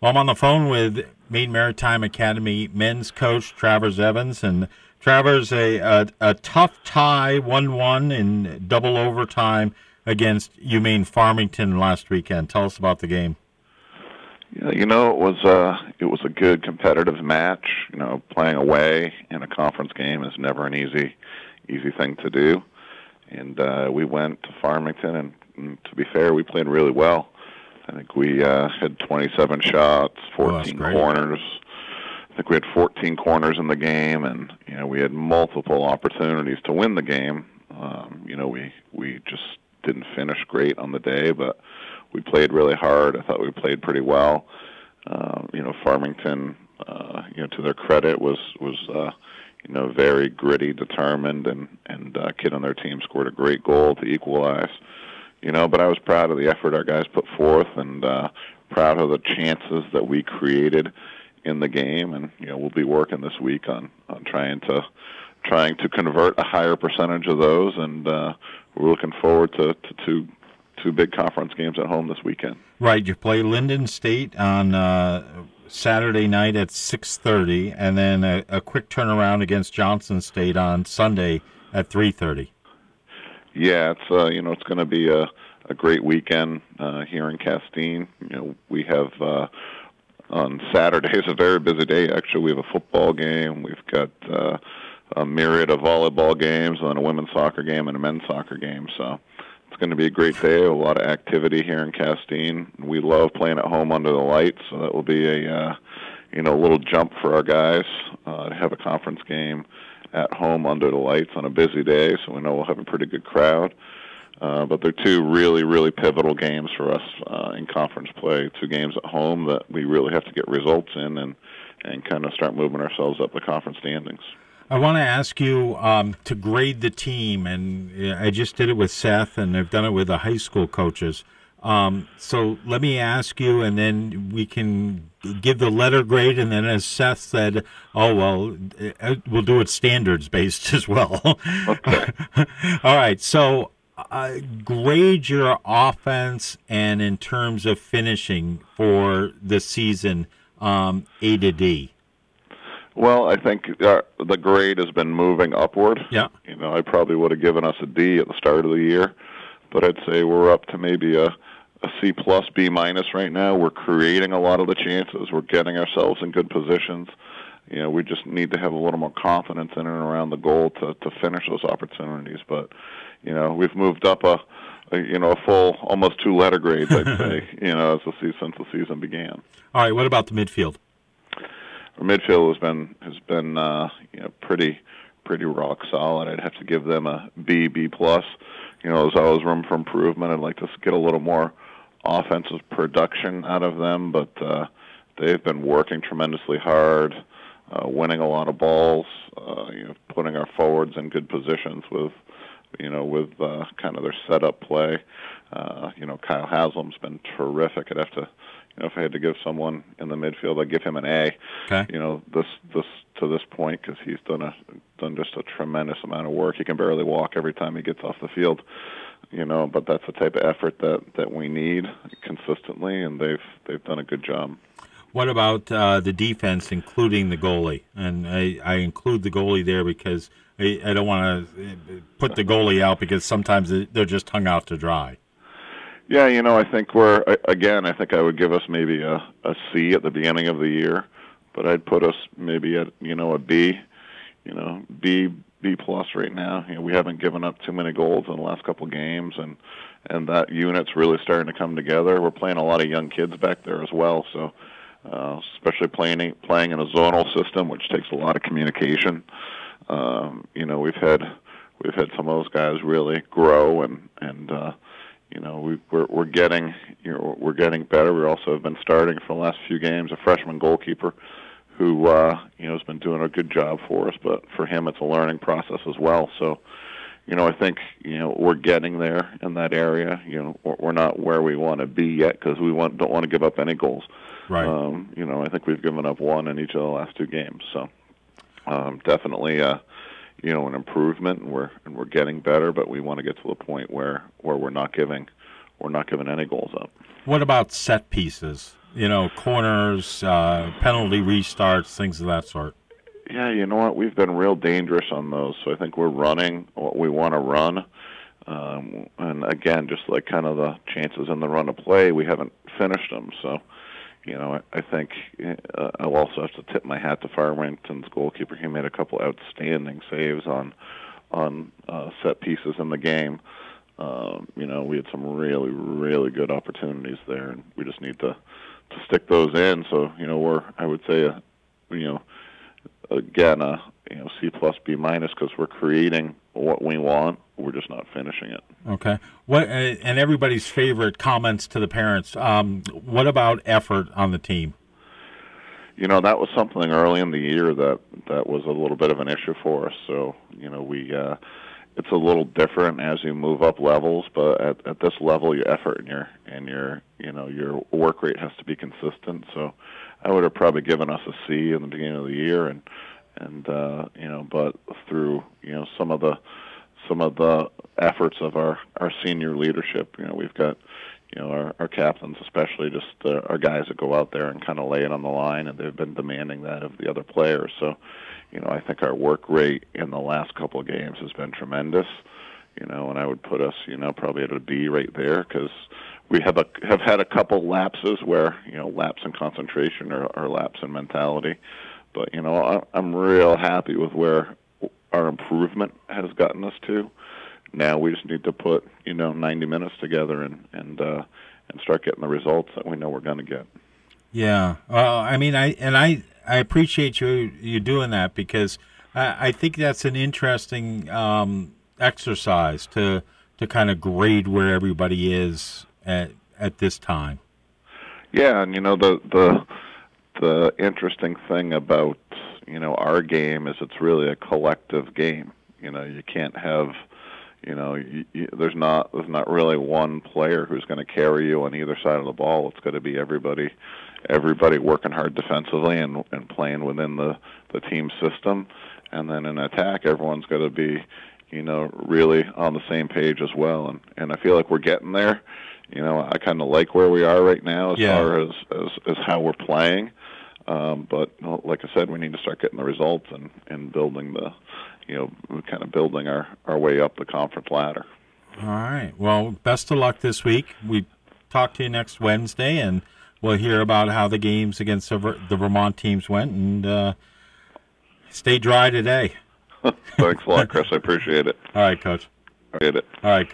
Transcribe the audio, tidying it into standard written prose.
Well, I'm on the phone with Maine Maritime Academy men's coach Travers Evans, and Travers a tough tie, 1-1 in double overtime against UMaine Farmington last weekend. Tell us about the game. Yeah, it was a good competitive match. Playing away in a conference game is never an easy thing to do. And we went to Farmington, and to be fair, we played really well. I think we had 27 shots, 14 corners. I think we had 14 corners in the game, and we had multiple opportunities to win the game. We just didn't finish great on the day, but we played really hard. I thought we played pretty well. Farmington, to their credit, was very gritty, determined, and kid on their team scored a great goal to equalize. But I was proud of the effort our guys put forth, and proud of the chances that we created in the game. And we'll be working this week on trying to convert a higher percentage of those, and we're looking forward to two big conference games at home this weekend. Right, you play Lyndon State on Saturday night at 6:30, and then a quick turnaround against Johnson State on Sunday at 3:30. Yeah, it's going to be a great weekend here in Castine. We have on Saturday is a very busy day. Actually, we have a football game. We've got a myriad of volleyball games, and then a women's soccer game and a men's soccer game. So it's going to be a great day. A lot of activity here in Castine. We love playing at home under the lights, so that will be a little jump for our guys to have a conference game at home under the lights on a busy day. So we know we'll have a pretty good crowd. But they're two really, really pivotal games for us in conference play. Two games at home that we really have to get results in and kind of start moving ourselves up the conference standings. I want to ask you to grade the team, and I just did it with Seth, and I've done it with the high school coaches. So let me ask you, and then we can give the letter grade, and then as Seth said, we'll do it standards-based as well. Okay. All right, so grade your offense, and in terms of finishing for the season, A to D. Well, I think the grade has been moving upward. Yeah. I probably would have given us a D at the start of the year, but I'd say we're up to maybe a C plus, B minus right now. We're creating a lot of the chances. We're getting ourselves in good positions. We just need to have a little more confidence in and around the goal to finish those opportunities. But, we've moved up a full almost 2 letter grades, I'd say, since the season began. All right, what about the midfield? Our midfield has been pretty rock solid. I'd have to give them a B plus. There's always room for improvement. I'd like to get a little more offensive production out of them, but they've been working tremendously hard, winning a lot of balls, putting our forwards in good positions with kind of their setup play. Kyle Haslam's been terrific. I'd have to, if I had to give someone in the midfield, I'd give him an A. Okay. To this point, because he's done just a tremendous amount of work. He can barely walk every time he gets off the field. But that's the type of effort that we need consistently, and they've done a good job. What about the defense, including the goalie? And I include the goalie there because I don't want to put the goalie out because sometimes they're just hung out to dry. Yeah, I think I think I would give us maybe a C at the beginning of the year, but I'd put us maybe at, a B, B plus right now. We haven't given up too many goals in the last couple of games, and that unit's really starting to come together. We're playing a lot of young kids back there as well, so especially playing in a zonal system, which takes a lot of communication. We've had some of those guys really grow, and we're getting better. We also have been starting for the last few games a freshman goalkeeper who has been doing a good job for us, but for him it's a learning process as well. So I think we're getting there in that area. We're not where we want to be yet because we don't want to give up any goals. Right. I think we've given up 1 in each of the last 2 games. So definitely an improvement, and we're getting better, but we want to get to the point where we're not giving any goals up. What about set pieces? corners, penalty restarts, things of that sort. Yeah, you know what? We've been real dangerous on those. So I think we're running what we want to run. And again, just like kind of the chances in the run of play, we haven't finished them. So, I think I'll also have to tip my hat to Farmington's goalkeeper. He made a couple outstanding saves on set pieces in the game. We had some really, really good opportunities there, and we just need to stick those in. So, I would say, again, C plus B minus, because we're creating what we want. We're just not finishing it. Okay. What and everybody's favorite comments to the parents. What about effort on the team? That was something early in the year that was a little bit of an issue for us. So, it's a little different as you move up levels, but at this level, your effort and your work rate has to be consistent. So, I would have probably given us a C in the beginning of the year, but through some of the efforts of our senior leadership, we've got our captains, especially just our guys that go out there and kind of lay it on the line, and they've been demanding that of the other players. So, I think our work rate in the last couple of games has been tremendous, and I would put us, probably at a B right there, because we have had a couple lapses where, lapse in concentration or lapse in mentality. But, I'm real happy with where our improvement has gotten us to. Now we just need to put, 90 minutes together and start getting the results that we know we're going to get. Yeah. Well, I appreciate you doing that, because I think that's an interesting exercise to kind of grade where everybody is at this time. Yeah, and the interesting thing about our game is it's really a collective game. You can't have there's not really one player who's going to carry you on either side of the ball. It's going to be everybody working hard defensively and playing within the team system, and then in attack, everyone's got to be really on the same page as well. And I feel like we're getting there. I kind of like where we are right now as far as how we're playing. But like I said, we need to start getting the results and building kind of building our way up the conference ladder. All right. Well, best of luck this week. We talk to you next Wednesday, and we'll hear about how the games against the Vermont teams went. And stay dry today. Thanks a lot, Chris. I appreciate it. All right, Coach. Appreciate it. All right.